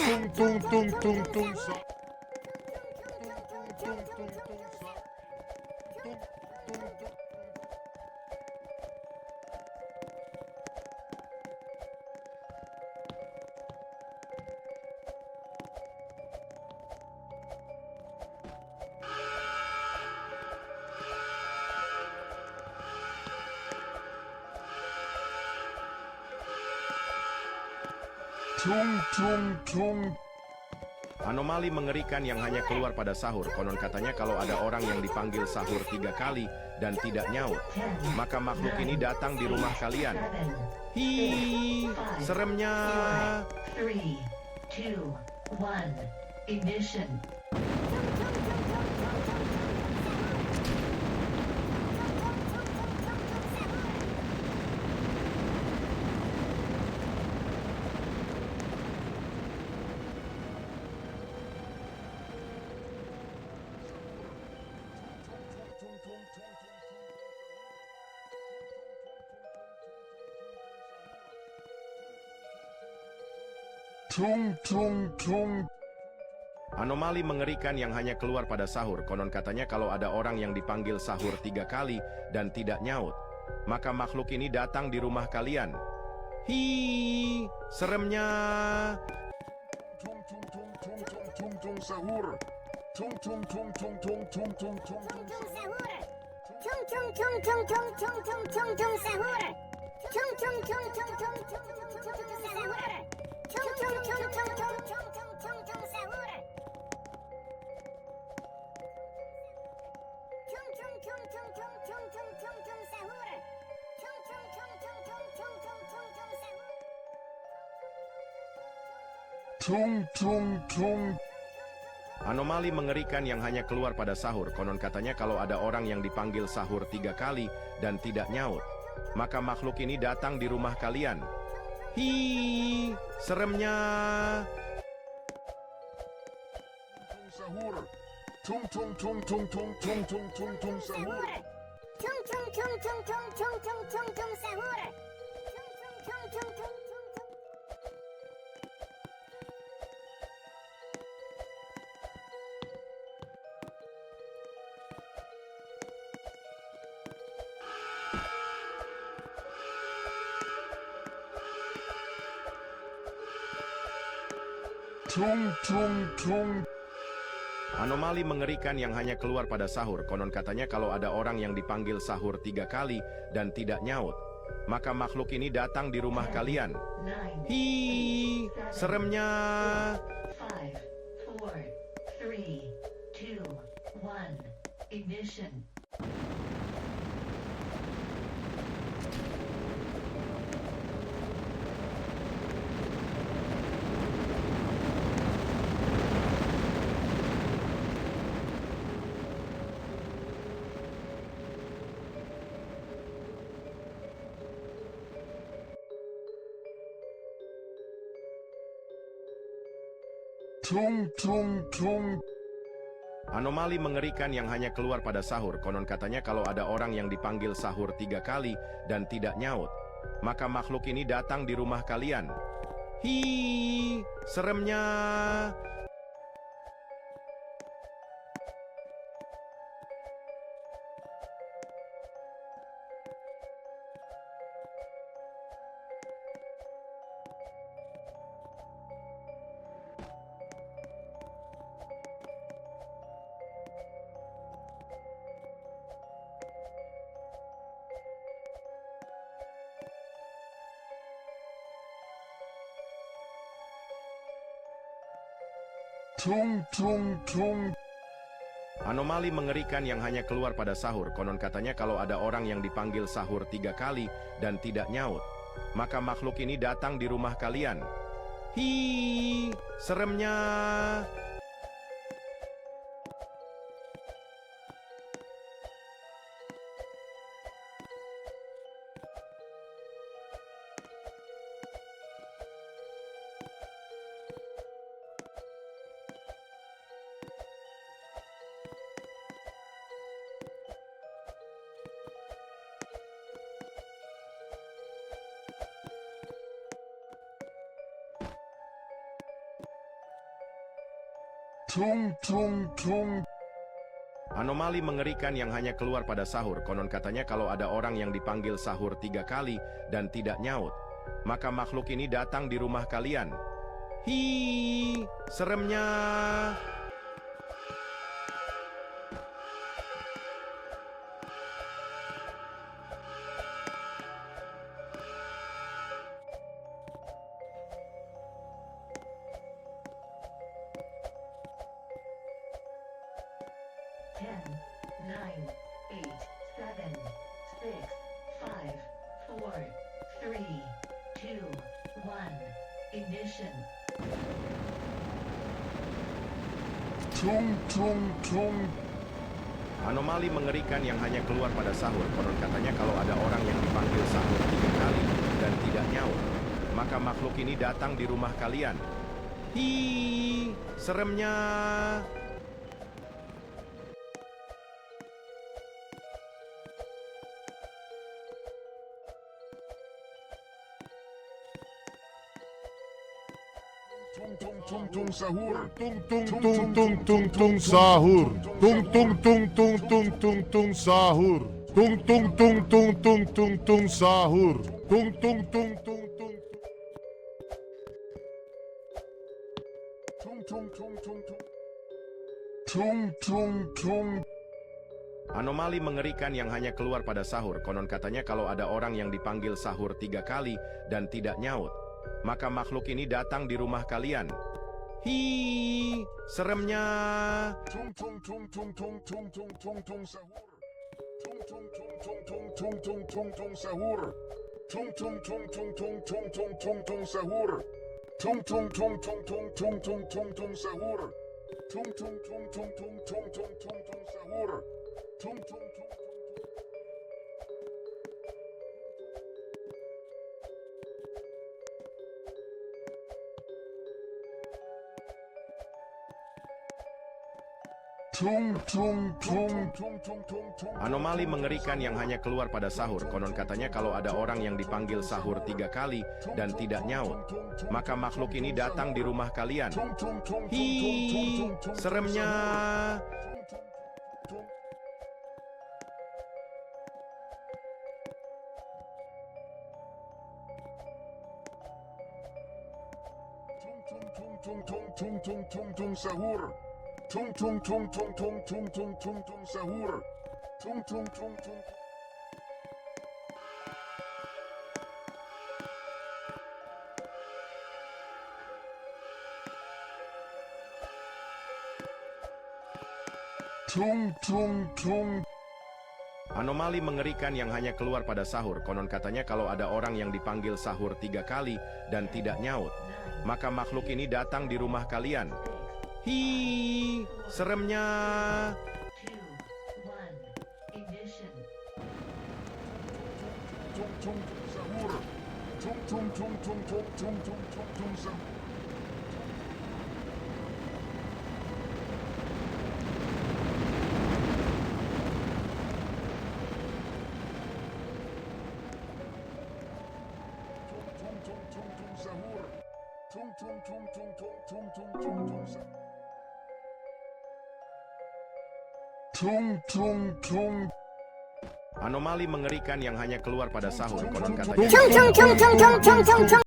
tung tung tung tung tung sa. Tung tung tung. Anomali mengerikan yang hanya keluar pada sahur. Konon katanya kalau ada orang yang dipanggil sahur 3 kali dan tidak nyaut, maka makhluk ini datang di rumah kalian. Hi, seremnya. 3, 2, 1, ignition. Tung tung tung. Anomali mengerikan yang hanya keluar pada sahur. Konon katanya kalau ada orang yang dipanggil sahur 3 kali dan tidak nyaut, maka makhluk ini datang di rumah kalian. Hi, seremnya. Tung tung tung tung tung tung tung sahur. Tung tung tung tung tung tung tung tung tung sahur. Tung tung tung tung tung tung tung tung tung sahur. Tung tung tung tung tung tung tung tung sahur. Tung tung tung tung tung tung tung tung sahur. Tung tung tung tung tung tung tung tung sahur. Tung tung tung tung tung tung tung sahur. tung tung tung. Anomali mengerikan yang hanya keluar pada sahur. Konon katanya kalau ada orang yang dipanggil sahur 3 kali dan tidak nyaut, maka makhluk ini datang di rumah kalian. Hi, seremnya. Tung sahur. Tung tung tung tung tung tung tung tung tung sahur. Tung tung tung tung tung tung tung tung tung sahur. Tung tung tung tung tung tung. Tung tung tung. Anomali mengerikan yang hanya keluar pada sahur. Konon katanya kalau ada orang yang dipanggil sahur 3 kali dan tidak nyaut, maka makhluk ini datang di rumah kalian. 9, Hi, seremnya. 5, 4, 3, 2, 1, ignition. Tung tung tung. Anomali mengerikan yang hanya keluar pada sahur. Konon katanya kalau ada orang yang dipanggil sahur 3 kali dan tidak nyaut, maka makhluk ini datang di rumah kalian. Hi, seremnya. Tung tung tung. Anomali mengerikan yang hanya keluar pada sahur. Konon katanya kalau ada orang yang dipanggil sahur 3 kali dan tidak nyaut, maka makhluk ini datang di rumah kalian. Hi, seremnya. Tung tung tung. Anomali mengerikan yang hanya keluar pada sahur. Konon katanya kalau ada orang yang dipanggil sahur 3 kali dan tidak nyaut, maka makhluk ini datang di rumah kalian. Hi, seremnya. Ten, nine, eight, seven, six, five, four, three, two, one. Ignition. Tung tung tung. Anomali mengerikan yang hanya keluar pada sahur. Konon katanya kalau ada orang yang dipanggil sahur 3 kali dan tidak nyaut, maka makhluk ini datang di rumah kalian. Hi, seremnya. Tung tung tung tung sahur. Tung tung tung tung tung tung sahur. Tung tung tung tung tung tung tung sahur. Tung tung tung tung tung tung tung sahur. Tung tung tung tung tung. Tung tung tung tung tung. Tung tung tung. Anomali mengerikan yang hanya keluar pada sahur. Konon katanya kalau ada orang yang dipanggil sahur 3 kali dan tidak nyaut, maka makhluk ini datang di rumah kalian. Hi, seremnya. Tung tung tung tung tung tung tung tung tung sahur. Tung tung tung tung tung tung tung tung tung sahur. Tung tung tung tung tung tung tung tung tung sahur. Tung tung tung tung tung tung tung tung tung sahur. Tung tung tung tung tung tung tung tung tung sahur. Tung tung tung tung. Tung tung tung tung tung tung tung. Anomali mengerikan yang hanya keluar pada sahur. Konon katanya kalau ada orang yang dipanggil sahur 3 kali dan tidak nyaut, maka makhluk ini datang di rumah kalian. Hi, seremnya. Tung tung tung tung tung tung tung sahur. Tung tung tung tung tung tung tung tung tung sahur. Tung tung tung tung. Tung tung tung. Anomali mengerikan yang hanya keluar pada sahur. Konon katanya kalau ada orang yang dipanggil sahur 3 kali dan tidak nyaut, maka makhluk ini datang di rumah kalian. Hi, seremnya. Two, one. Ignition. Tung tung tung sahur. Tung tung tung tung tung tung tung tung tung sahur. Tung tung tung tung sahur. Tung tung tung tung tung tung tung tung tung sahur. Tung tung tung. Anomali mengerikan yang hanya keluar pada sahur. Konon katanya Tung tung tung tung tung tung tung tung.